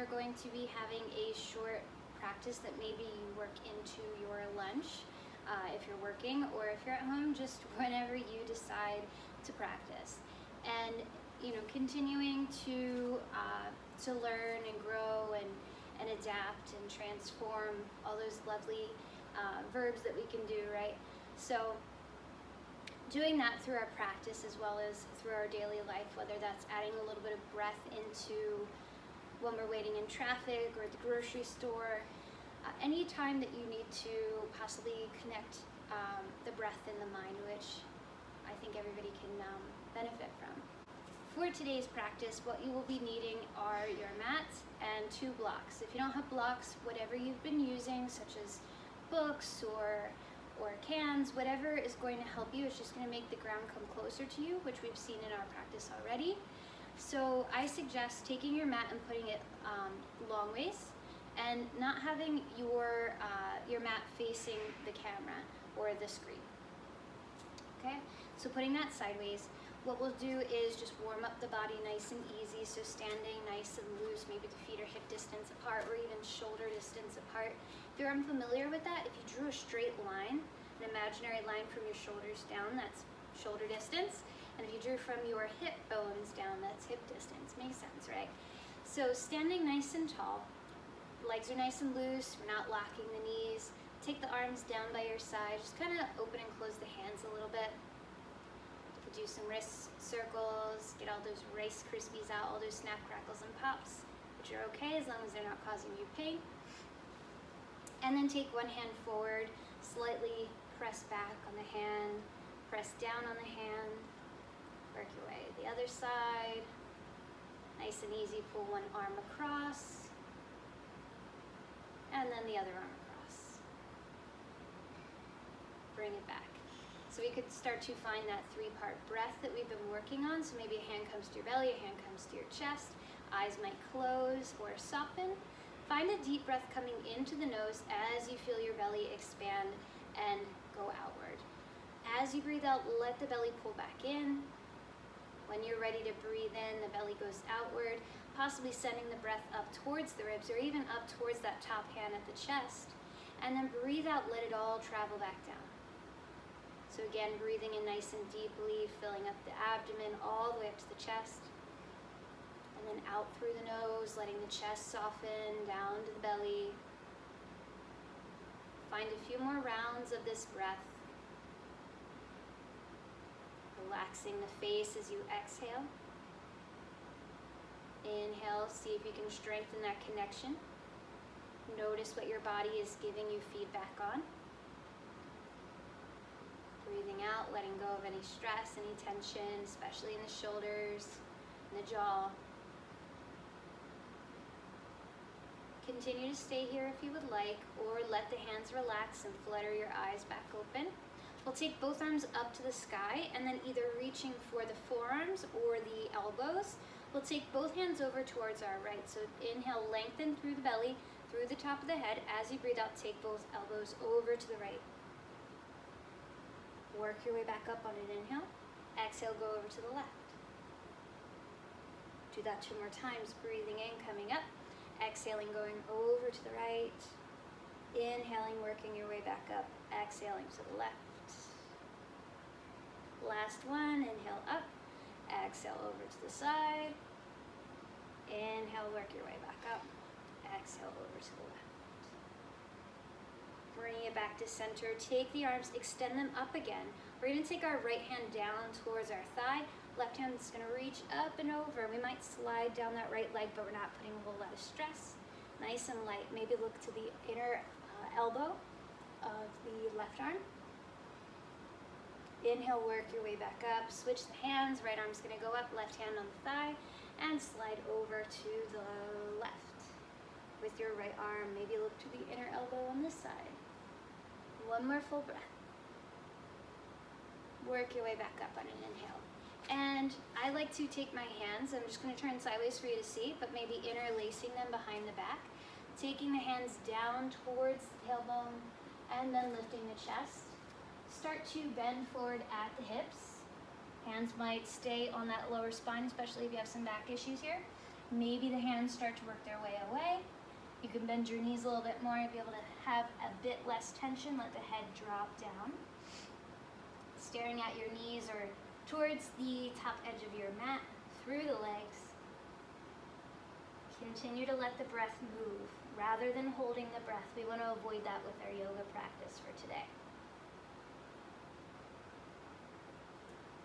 we're going to be having a short practice that maybe you work into your lunch if you're working, or if you're at home, just whenever you decide to practice. And continuing to learn and grow and adapt and transform all those lovely verbs that we can do, right? So doing that through our practice as well as through our daily life, whether that's adding a little bit of breath into when we're waiting in traffic or at the grocery store, any time that you need to possibly connect the breath and the mind, which I think everybody can benefit from. For today's practice, what you will be needing are your mats and 2 blocks. If you don't have blocks, whatever you've been using, such as books or cans, whatever is going to help you. It's just going to make the ground come closer to you, which we've seen in our practice already. So I suggest taking your mat and putting it long ways, and not having your mat facing the camera or the screen. Okay, so putting that sideways. What we'll do is just warm up the body nice and easy, so standing nice and loose, maybe the feet are hip distance apart or even shoulder distance apart. If you're unfamiliar with that, if you drew a straight line, an imaginary line from your shoulders down, that's shoulder distance, and if you drew from your hip bones down, that's hip distance. Makes sense, right? So standing nice and tall, legs are nice and loose, we're not locking the knees. Take the arms down by your side, just kind of open and close the hands a little bit. Do some wrist circles, get all those Rice Krispies out, all those snap, crackles, and pops, which are okay as long as they're not causing you pain. And then take one hand forward, slightly press back on the hand, press down on the hand, work your way to the other side. Nice and easy, pull one arm across, and then the other arm across. Bring it back. So we could start to find that 3-part breath that we've been working on. So maybe a hand comes to your belly, a hand comes to your chest, eyes might close or soften. Find a deep breath coming into the nose as you feel your belly expand and go outward. As you breathe out, let the belly pull back in. When you're ready to breathe in, the belly goes outward, possibly sending the breath up towards the ribs or even up towards that top hand at the chest. And then breathe out, let it all travel back down. So again, breathing in nice and deeply, filling up the abdomen all the way up to the chest. And then out through the nose, letting the chest soften down to the belly. Find a few more rounds of this breath. Relaxing the face as you exhale. Inhale, see if you can strengthen that connection. Notice what your body is giving you feedback on. Breathing out, letting go of any stress, any tension, especially in the shoulders, and the jaw. Continue to stay here if you would like, or let the hands relax and flutter your eyes back open. We'll take both arms up to the sky, and then either reaching for the forearms or the elbows. We'll take both hands over towards our right. So inhale, lengthen through the belly, through the top of the head. As you breathe out, take both elbows over to the right. Work your way back up on an inhale. Exhale, go over to the left. Do that 2 more times, breathing in, coming up. Exhaling, going over to the right. Inhaling, working your way back up. Exhaling to the left. Last one, inhale up. Exhale over to the side. Inhale, work your way back up. Exhale over to the left. Bring it back to center. Take the arms, extend them up again. We're going to take our right hand down towards our thigh. Left hand's going to reach up and over. We might slide down that right leg, but we're not putting a whole lot of stress. Nice and light. Maybe look to the inner elbow of the left arm. Inhale, work your way back up. Switch the hands. Right arm's going to go up, left hand on the thigh, and slide over to the left. With your right arm, maybe look to the inner elbow on this side. One more full breath. Work your way back up on an inhale. And I like to take my hands, I'm just going to turn sideways for you to see, but maybe interlacing them behind the back. Taking the hands down towards the tailbone and then lifting the chest. Start to bend forward at the hips. Hands might stay on that lower spine, especially if you have some back issues here. Maybe the hands start to work their way away. You can bend your knees a little bit more to be able to have a bit less tension. Let the head drop down. Staring at your knees or towards the top edge of your mat, through the legs. Continue to let the breath move rather than holding the breath. We want to avoid that with our yoga practice for today.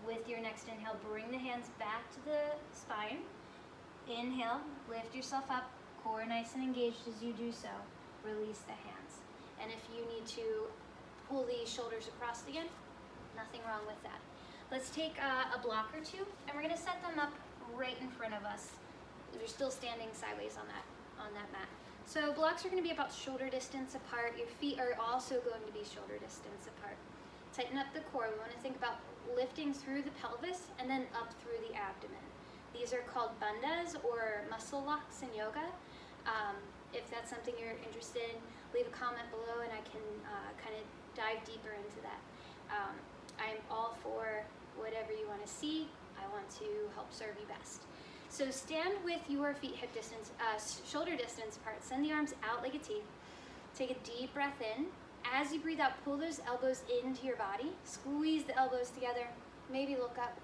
With your next inhale, bring the hands back to the spine. Inhale, lift yourself up, core nice and engaged as you do so. Release the hands. And if you need to pull the shoulders across again, nothing wrong with that. Let's take a block or two, and we're going to set them up right in front of us. You're still standing sideways on that mat. So blocks are going to be about shoulder distance apart. Your feet are also going to be shoulder distance apart. Tighten up the core. We want to think about lifting through the pelvis and then up through the abdomen. These are called bandhas or muscle locks in yoga. If that's something you're interested in, leave a comment below and I can kind of dive deeper into that. I'm all for whatever you want to see. I want to help serve you best. So stand with your feet hip distance, shoulder distance apart. Send the arms out like a T. Take a deep breath in. As you breathe out, pull those elbows into your body. Squeeze the elbows together. Maybe look up.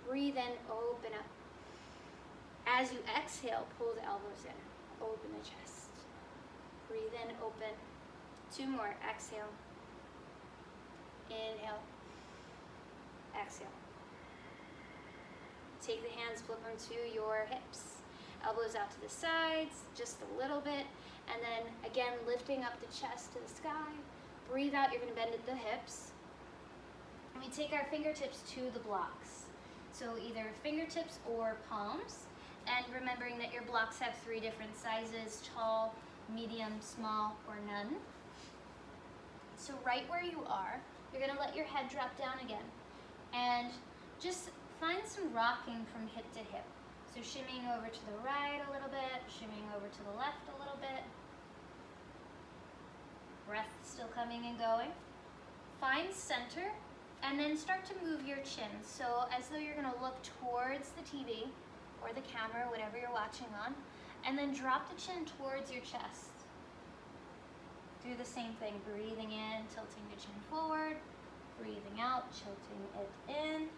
Breathe in, open up. As you exhale, pull the elbows in. Open the chest. Breathe in, open. Two more. Exhale. Inhale. Exhale. Take the hands, flip them to your hips. Elbows out to the sides, just a little bit. And then again, lifting up the chest to the sky. Breathe out, you're gonna bend at the hips. And we take our fingertips to the blocks. So either fingertips or palms. And remembering that your blocks have 3 different sizes, tall, medium, small, or none. So right where you are, you're gonna let your head drop down again. And just find some rocking from hip to hip. So shimmying over to the right a little bit, shimmying over to the left a little bit. Breath still coming and going. Find center and then start to move your chin. So as though you're gonna look towards the TV or the camera, whatever you're watching on, and then drop the chin towards your chest. Do the same thing, breathing in, tilting the chin forward, breathing out, tilting it in.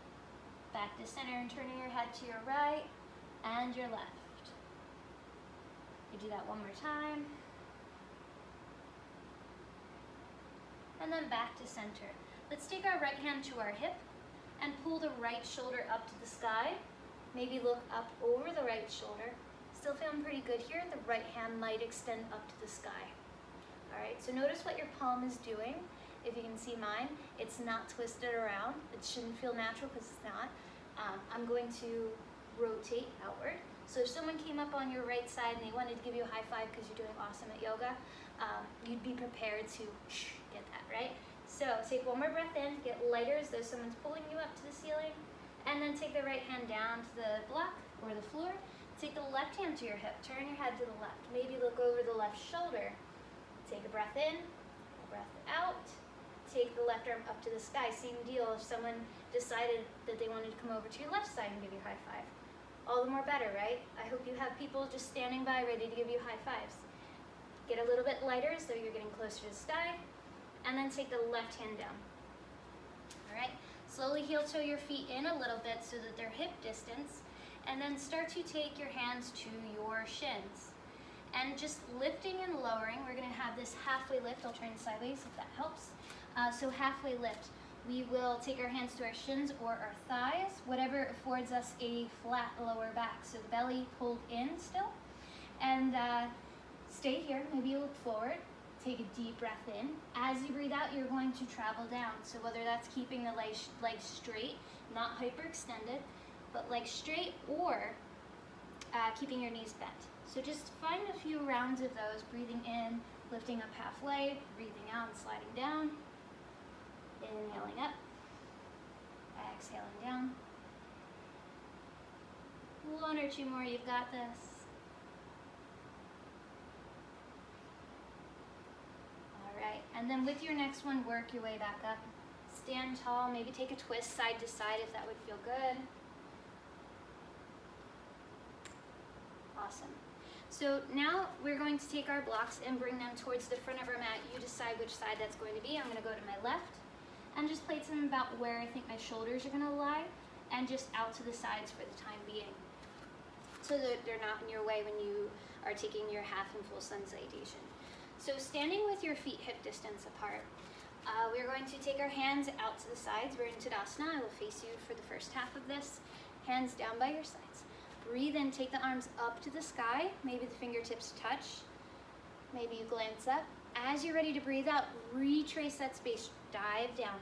Back to center and turning your head to your right and your left. You do that one more time. And then back to center. Let's take our right hand to our hip and pull the right shoulder up to the sky. Maybe look up over the right shoulder. Still feeling pretty good here. The right hand might extend up to the sky. All right, so notice what your palm is doing. If you can see mine, it's not twisted around. It shouldn't feel natural because it's not. I'm going to rotate outward. So if someone came up on your right side and they wanted to give you a high five because you're doing awesome at yoga, you'd be prepared to get that, right? So take one more breath in, get lighter as though someone's pulling you up to the ceiling, and then take the right hand down to the block or the floor. Take the left hand to your hip, turn your head to the left. Maybe look over the left shoulder. Take a breath in, a breath out. Take the left arm up to the sky. Same deal if someone decided that they wanted to come over to your left side and give you a high five. All the more better, right? I hope you have people just standing by ready to give you high fives. Get a little bit lighter so you're getting closer to the sky, and then take the left hand down. All right, slowly heel toe your feet in a little bit so that they're hip distance, and then start to take your hands to your shins. And just lifting and lowering, we're gonna have this halfway lift. I'll turn sideways if that helps. So halfway lift. We will take our hands to our shins or our thighs, whatever affords us a flat lower back. So the belly pulled in still. And stay here, maybe you look forward. Take a deep breath in. As you breathe out, you're going to travel down. So whether that's keeping the legs straight, not hyperextended, but legs straight, or keeping your knees bent. So just find a few rounds of those, breathing in, lifting up halfway, breathing out and sliding down, inhaling up, exhaling down. 1 or 2 more, you've got this. All right, and then with your next one, work your way back up. Stand tall, maybe take a twist side to side if that would feel good. Awesome. So now we're going to take our blocks and bring them towards the front of our mat. You decide which side that's going to be. I'm going to go to my left and just place them about where I think my shoulders are going to lie, and just out to the sides for the time being, so that they're not in your way when you are taking your half and full sun salutation. So standing with your feet hip distance apart, we're going to take our hands out to the sides. We're in Tadasana. I will face you for the first half of this. Hands down by your sides. Breathe in, take the arms up to the sky. Maybe the fingertips touch. Maybe you glance up. As you're ready to breathe out, retrace that space. Dive down.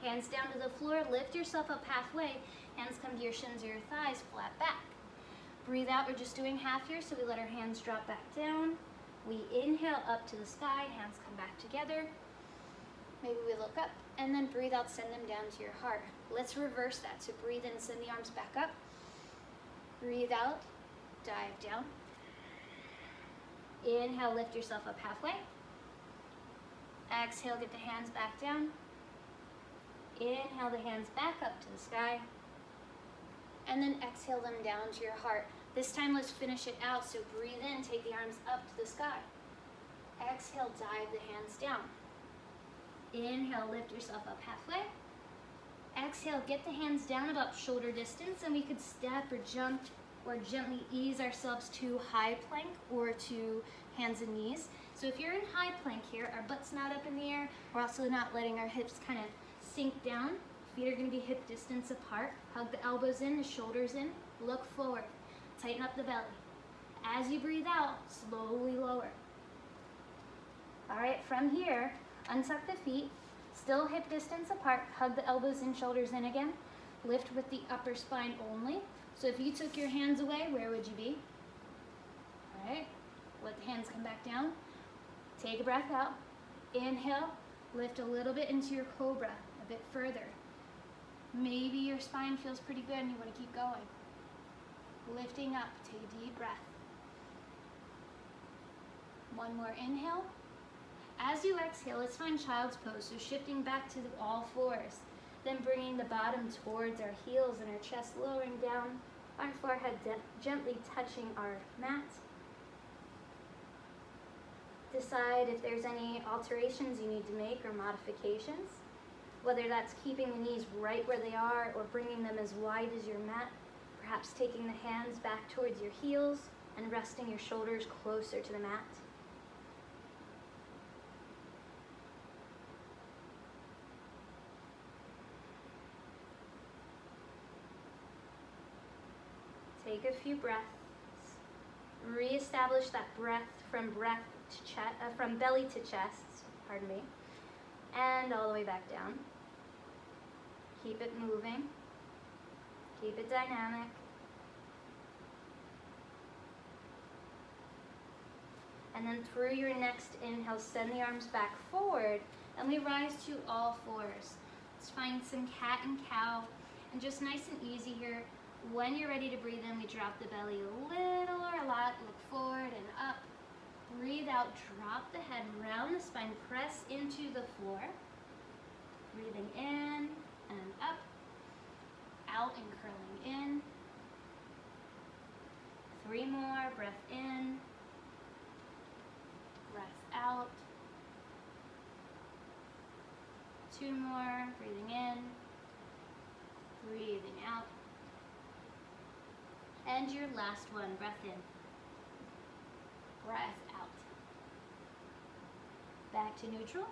Hands down to the floor. Lift yourself up halfway. Hands come to your shins or your thighs, flat back. Breathe out. We're just doing half here, so we let our hands drop back down. We inhale up to the sky. Hands come back together. Maybe we look up, and then breathe out, send them down to your heart. Let's reverse that. So breathe in, send the arms back up. Breathe out, dive down. Inhale, lift yourself up halfway. Exhale, get the hands back down. Inhale the hands back up to the sky. And then exhale them down to your heart. This time, let's finish it out. So breathe in, take the arms up to the sky. Exhale, dive the hands down. Inhale, lift yourself up halfway. Exhale, get the hands down about shoulder distance, and we could step or jump or gently ease ourselves to high plank or to hands and knees. So if you're in high plank here, our butt's not up in the air, we're also not letting our hips kind of sink down. Feet are going to be hip distance apart. Hug the elbows in, the shoulders in, look forward. Tighten up the belly. As you breathe out, slowly lower. All right, from here, untuck the feet, still hip distance apart, hug the elbows in, shoulders in again. Lift with the upper spine only. So if you took your hands away, where would you be? All right, let the hands come back down. Take a breath out. Inhale, lift a little bit into your cobra, a bit further. Maybe your spine feels pretty good and you want to keep going. Lifting up, take a deep breath. One more inhale. As you exhale, let's find child's pose. So shifting back to all fours, then bringing the bottom towards our heels and our chest, lowering down, our forehead gently touching our mat. Decide if there's any alterations you need to make or modifications, whether that's keeping the knees right where they are or bringing them as wide as your mat, perhaps taking the hands back towards your heels and resting your shoulders closer to the mat. Take a few breaths. Reestablish that breath from belly to chest, pardon me, and all the way back down. Keep it moving. Keep it dynamic. And then through your next inhale, send the arms back forward, and we rise to all fours. Let's find some cat and cow, and just nice and easy here. When you're ready to breathe in, we drop the belly a little or a lot, look forward and up. Breathe out, drop the head, round the spine, press into the floor. Breathing in and up, out and curling in. 3 more, breath in, breath out. 2 more, breathing in, breathing out. And your last one, breath in, breath out. Back to neutral.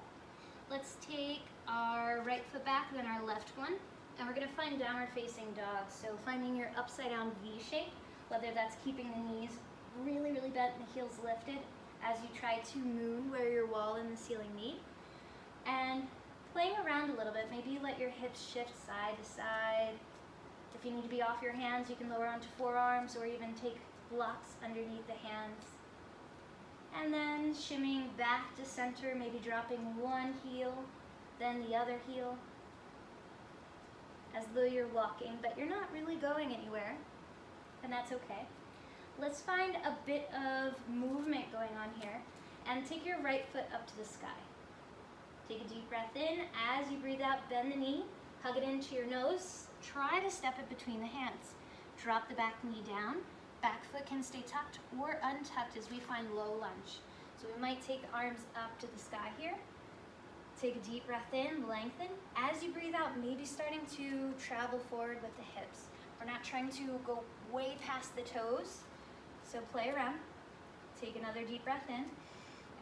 Let's take our right foot back, then our left one, and we're gonna find downward facing dog. So finding your upside down V shape, whether that's keeping the knees really, really bent and the heels lifted as you try to moon where your wall and the ceiling meet. And playing around a little bit, maybe you let your hips shift side to side. If you need to be off your hands, you can lower onto forearms or even take blocks underneath the hands. And then shimmying back to center, maybe dropping one heel, then the other heel, as though you're walking, but you're not really going anywhere, and that's okay. Let's find a bit of movement going on here, and take your right foot up to the sky. Take a deep breath in. As you breathe out, bend the knee, hug it into your nose. Try to step it between the hands. Drop the back knee down. Back foot can stay tucked or untucked as we find low lunge. So we might take the arms up to the sky here. Take a deep breath in, lengthen. As you breathe out, maybe starting to travel forward with the hips. We're not trying to go way past the toes, so play around. Take another deep breath in.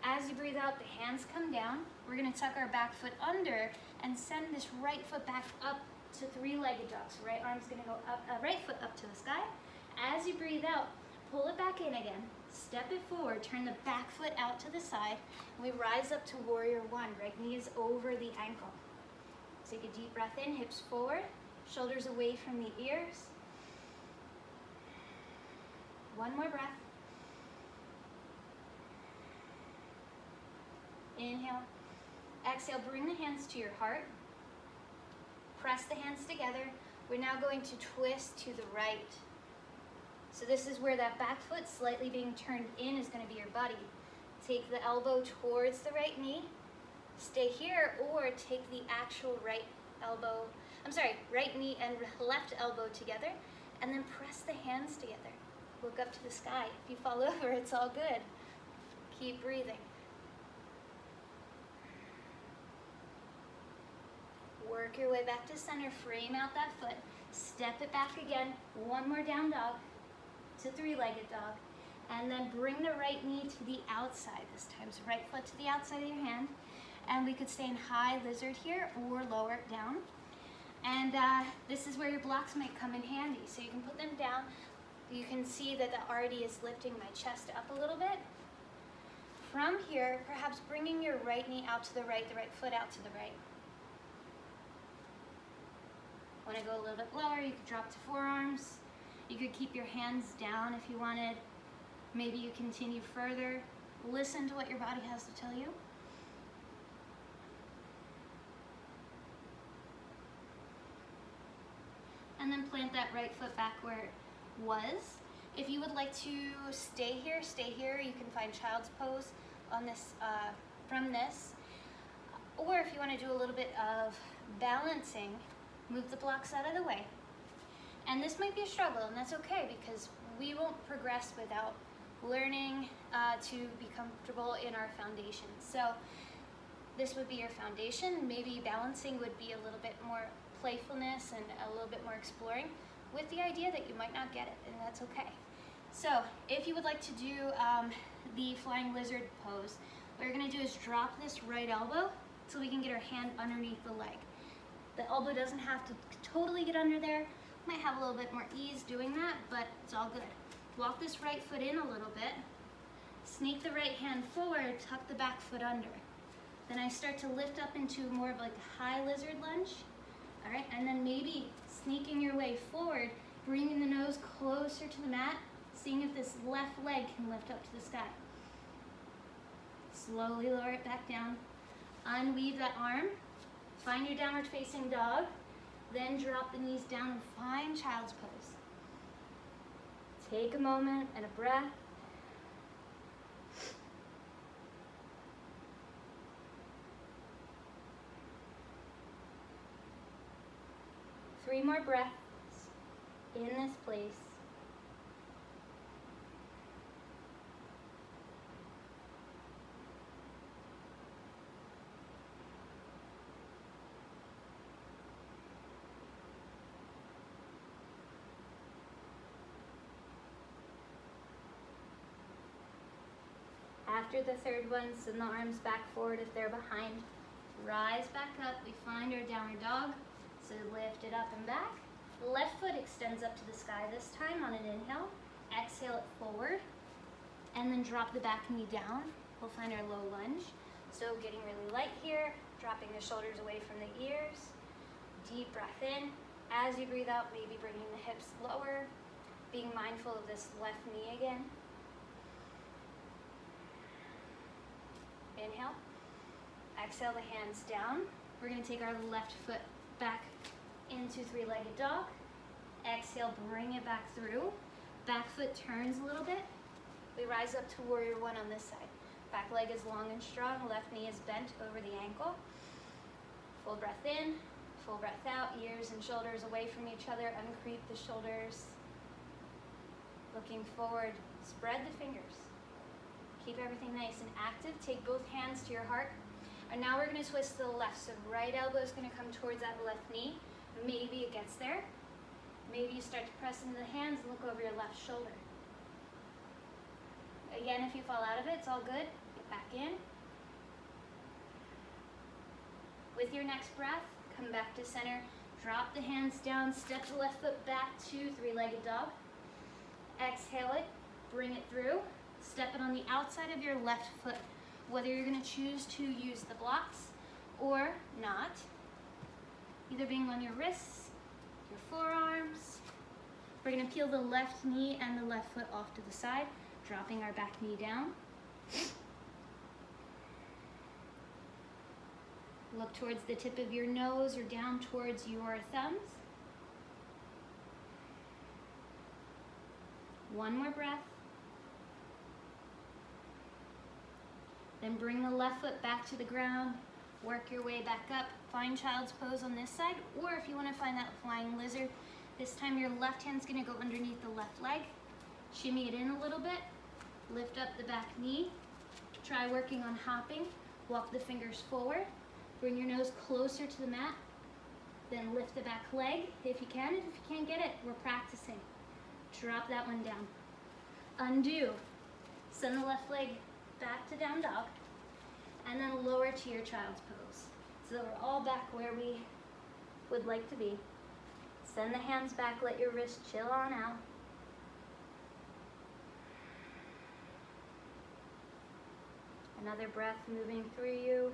As you breathe out, the hands come down. We're gonna tuck our back foot under and send this right foot back up to three-legged dog. So right arm's gonna go up, right foot up to the sky. As you breathe out, pull it back in again. Step it forward, turn the back foot out to the side. And we rise up to warrior one. Right knee is over the ankle. Take a deep breath in, hips forward, shoulders away from the ears. One more breath. Inhale. Exhale, bring the hands to your heart. Press the hands together. We're now going to twist to the right. So this is where that back foot slightly being turned in is going to be your buddy. Take the elbow towards the right knee. Stay here, or take the actual right knee and left elbow together, and then press the hands together. Look up to the sky. If you fall over, it's all good. Keep breathing. Work your way back to center, frame out that foot, step it back again, one more down dog to three-legged dog, and then bring the right knee to the outside this time. So right foot to the outside of your hand, and we could stay in high lizard here or lower it down. And this is where your blocks might come in handy. So you can put them down. You can see that that already is lifting my chest up a little bit. From here, perhaps bringing your right knee out to the right foot out to the right. Want to go a little bit lower, you could drop to forearms. You could keep your hands down if you wanted. Maybe you continue further. Listen to what your body has to tell you. And then plant that right foot back where it was. If you would like to stay here, stay here. You can find child's pose on this, from this. Or if you want to do a little bit of balancing, move the blocks out of the way. And this might be a struggle, and that's okay, because we won't progress without learning to be comfortable in our foundation. So this would be your foundation. Maybe balancing would be a little bit more playfulness and a little bit more exploring, with the idea that you might not get it, and that's okay. So if you would like to do the flying lizard pose, what you're gonna do is drop this right elbow so we can get our hand underneath the leg. The elbow doesn't have to totally get under there. Might have a little bit more ease doing that, but it's all good. Walk this right foot in a little bit. Sneak the right hand forward, tuck the back foot under. Then I start to lift up into more of like a high lizard lunge. All right, and then maybe sneaking your way forward, bringing the nose closer to the mat, seeing if this left leg can lift up to the sky. Slowly lower it back down. Unweave that arm. Find your downward facing dog. Then drop the knees down and find child's pose. Take a moment and a breath. Three more breaths in this place. After the third one, send the arms back forward if they're behind. Rise back up. We find our downward dog. So lift it up and back. Left foot extends up to the sky this time on an inhale. Exhale it forward. And then drop the back knee down. We'll find our low lunge. So getting really light here. Dropping the shoulders away from the ears. Deep breath in. As you breathe out, maybe bringing the hips lower. Being mindful of this left knee again. Inhale. Exhale the hands down. We're going to take our left foot back into three-legged dog. Exhale, bring it back through. Back foot turns a little bit. We rise up to warrior one on this side. Back leg is long and strong. Left knee is bent over the ankle. Full breath in, full breath out. Ears and shoulders away from each other. Uncreep the shoulders. Looking forward, spread the fingers. Keep everything nice and active. Take both hands to your heart. And now we're gonna twist to the left. So right elbow is gonna come towards that left knee. Maybe it gets there. Maybe you start to press into the hands and look over your left shoulder. Again, if you fall out of it, it's all good. Get back in. With your next breath, come back to center. Drop the hands down, step the left foot back to three-legged dog. Exhale it, bring it through. Step it on the outside of your left foot. Whether you're gonna choose to use the blocks or not. Either being on your wrists, your forearms. We're gonna peel the left knee and the left foot off to the side, dropping our back knee down. Look towards the tip of your nose or down towards your thumbs. One more breath. Then bring the left foot back to the ground. Work your way back up. Find child's pose on this side, or if you want to find that flying lizard, this time your left hand's going to go underneath the left leg. Shimmy it in a little bit. Lift up the back knee. Try working on hopping. Walk the fingers forward. Bring your nose closer to the mat. Then lift the back leg if you can. And if you can't get it, we're practicing. Drop that one down. Undo. Send the left leg back to down dog. And then lower to your child's pose. So that we're all back where we would like to be. Send the hands back, let your wrist chill on out. Another breath moving through you.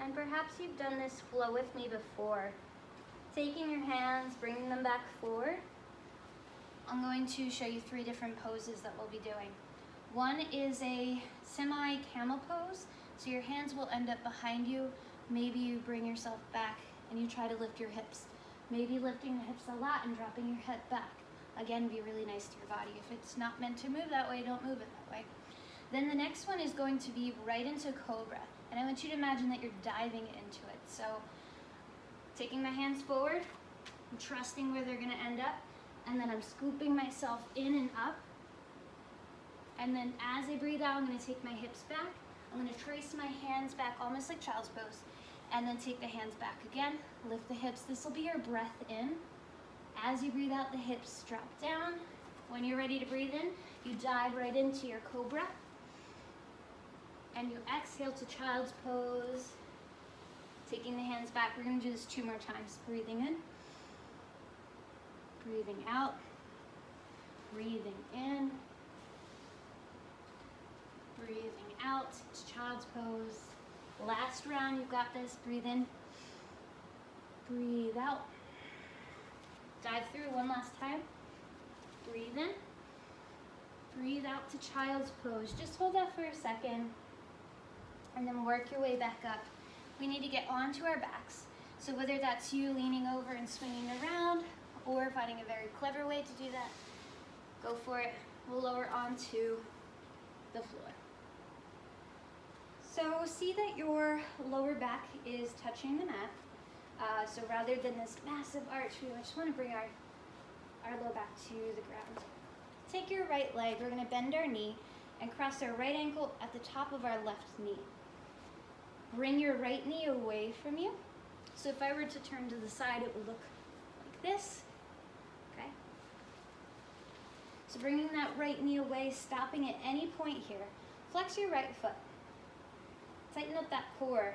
And perhaps you've done this flow with me before. Taking your hands, bringing them back forward. I'm going to show you 3 different poses that we'll be doing. One is a semi-camel pose. So your hands will end up behind you. Maybe you bring yourself back and you try to lift your hips. Maybe lifting the hips a lot and dropping your head back. Again, be really nice to your body. If it's not meant to move that way, don't move it that way. Then the next one is going to be right into cobra. And I want you to imagine that you're diving into it. So taking my hands forward, I'm trusting where they're gonna end up, and then I'm scooping myself in and up. And then as I breathe out, I'm gonna take my hips back. I'm gonna trace my hands back, almost like child's pose, and then take the hands back again, lift the hips. This will be your breath in. As you breathe out, the hips drop down. When you're ready to breathe in, you dive right into your cobra. And you exhale to child's pose. Taking the hands back. We're going to do this 2 more times. Breathing in. Breathing out. Breathing in. Breathing out to child's pose. Last round, you've got this. Breathe in. Breathe out. Dive through one last time. Breathe in. Breathe out to child's pose. Just hold that for a second. And then work your way back up. We need to get onto our backs. So whether that's you leaning over and swinging around, or finding a very clever way to do that, go for it. We'll lower onto the floor. So see that your lower back is touching the mat. So rather than this massive arch, we just want to bring our low back to the ground. Take your right leg, we're going to bend our knee and cross our right ankle at the top of our left knee. Bring your right knee away from you. So if I were to turn to the side, it would look like this. Okay? So bringing that right knee away, stopping at any point here. Flex your right foot. Tighten up that core.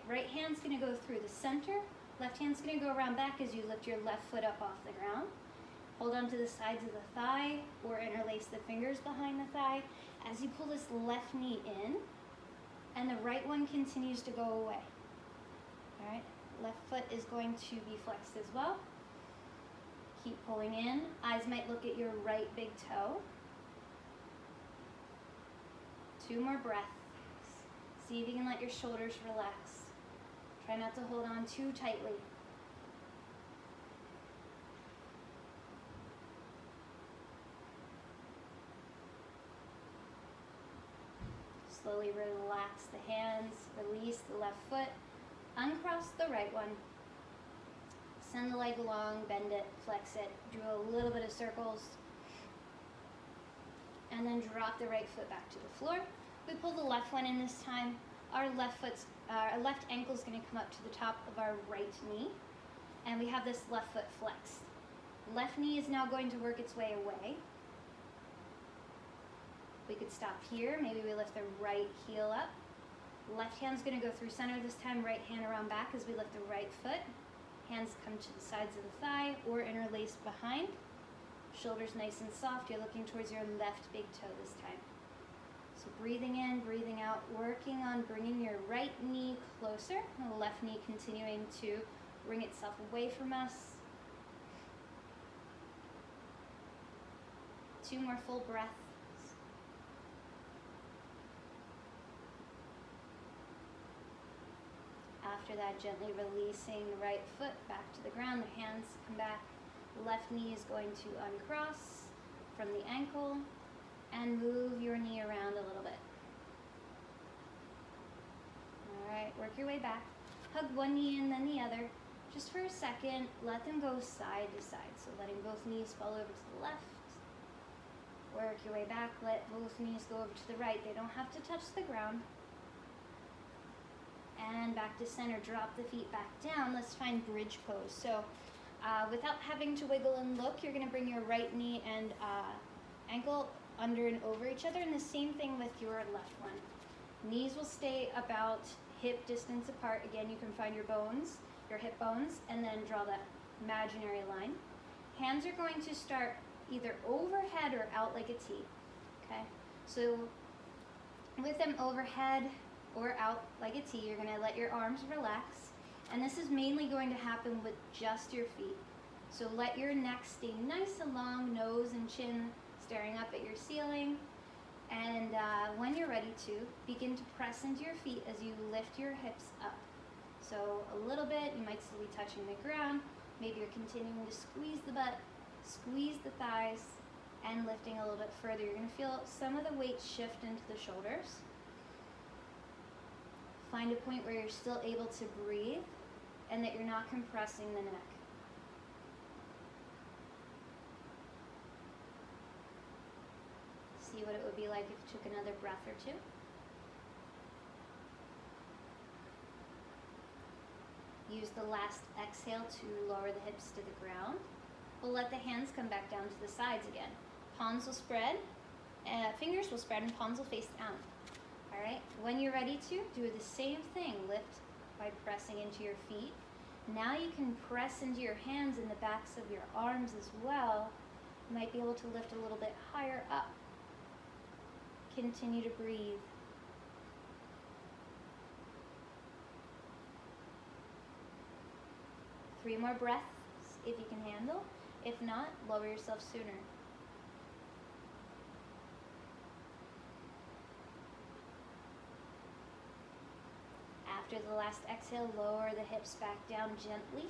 Right hand's gonna go through the center. Left hand's gonna go around back as you lift your left foot up off the ground. Hold on to the sides of the thigh or interlace the fingers behind the thigh as you pull this left knee in and the right one continues to go away. All right, left foot is going to be flexed as well. Keep pulling in. Eyes might look at your right big toe. 2 more breaths. See if you can let your shoulders relax. Try not to hold on too tightly. Slowly relax the hands, release the left foot, uncross the right one. Send the leg along, bend it, flex it, do a little bit of circles, and then drop the right foot back to the floor. We pull the left one in this time. Our left ankle is going to come up to the top of our right knee, and we have this left foot flexed. Left knee is now going to work its way away. We could stop here. Maybe we lift the right heel up. Left hand's going to go through center this time, right hand around back as we lift the right foot. Hands come to the sides of the thigh or interlaced behind. Shoulders nice and soft. You're looking towards your left big toe this time. So breathing in, breathing out, working on bringing your right knee closer, and the left knee continuing to bring itself away from us. 2 more full breaths. After that, gently releasing the right foot back to the ground, the hands come back. Left knee is going to uncross from the ankle and move your knee around a little bit. All right, work your way back. Hug one knee and then the other. Just for a second, let them go side to side. So letting both knees fall over to the left. Work your way back, let both knees go over to the right. They don't have to touch the ground. And back to center, drop the feet back down. Let's find bridge pose. So without having to wiggle and look, you're gonna bring your right knee and ankle under and over each other, and the same thing with your left one. Knees will stay about hip distance apart. Again, you can find your bones, your hip bones, and then draw that imaginary line. Hands are going to start either overhead or out like a T, okay? So with them overhead or out like a T, you're gonna let your arms relax, and this is mainly going to happen with just your feet. So let your neck stay nice and long, nose and chin staring up at your ceiling, and when you're ready to, begin to press into your feet as you lift your hips up. So a little bit, you might still be touching the ground, maybe you're continuing to squeeze the butt, squeeze the thighs, and lifting a little bit further. You're gonna feel some of the weight shift into the shoulders. Find a point where you're still able to breathe and that you're not compressing the neck. See what it would be like if you took another breath or two. Use the last exhale to lower the hips to the ground. We'll let the hands come back down to the sides again. Palms will spread, fingers will spread, and palms will face down. All right, when you're ready to, do the same thing. Lift by pressing into your feet. Now you can press into your hands and the backs of your arms as well. You might be able to lift a little bit higher up. Continue to breathe. Three more breaths if you can handle. If not, lower yourself sooner. After the last exhale, lower the hips back down gently.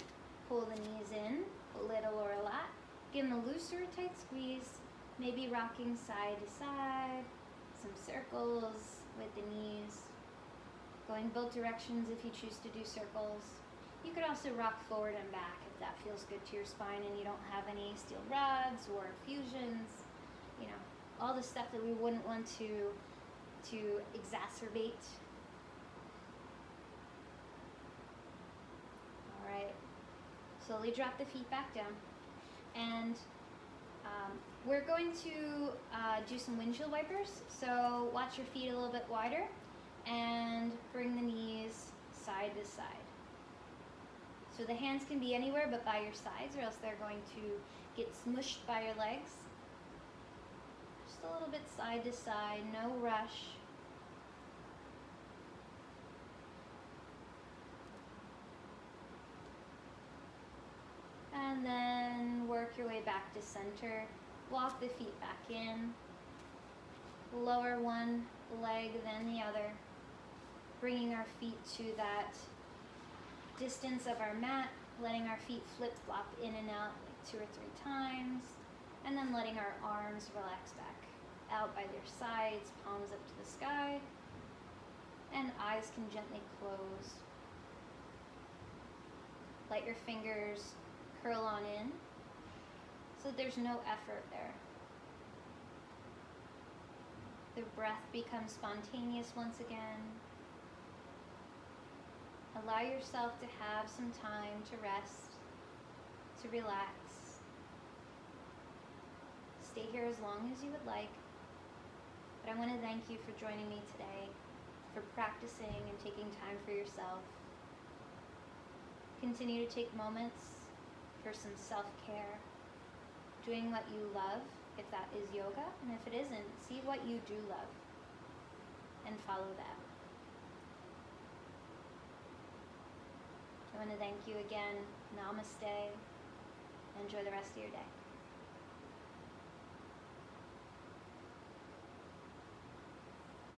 Pull the knees in, a little or a lot. Give them a loose or a tight squeeze. Maybe rocking side to side. Some circles with the knees. Going both directions if you choose to do circles. You could also rock forward and back if that feels good to your spine and you don't have any steel rods or fusions. You know, all the stuff that we wouldn't want to exacerbate. All right, slowly drop the feet back down. And we're going to do some windshield wipers. So watch your feet a little bit wider and bring the knees side to side. So the hands can be anywhere but by your sides, or else they're going to get smushed by your legs. Just a little bit side to side, no rush. And then work your way back to center. Walk the feet back in. Lower one leg, then the other. Bringing our feet to that distance of our mat, letting our feet flip-flop in and out like 2 or 3 times, and then letting our arms relax back out by their sides, palms up to the sky, and eyes can gently close. Let your fingers curl on in so that there's no effort there. The breath becomes spontaneous once again. Allow yourself to have some time to rest, to relax. Stay here as long as you would like, but I want to thank you for joining me today, for practicing and taking time for yourself. Continue to take moments for some self-care, doing what you love, if that is yoga, and if it isn't, see what you do love and follow that. I want to thank you again. Namaste. Enjoy the rest of your day.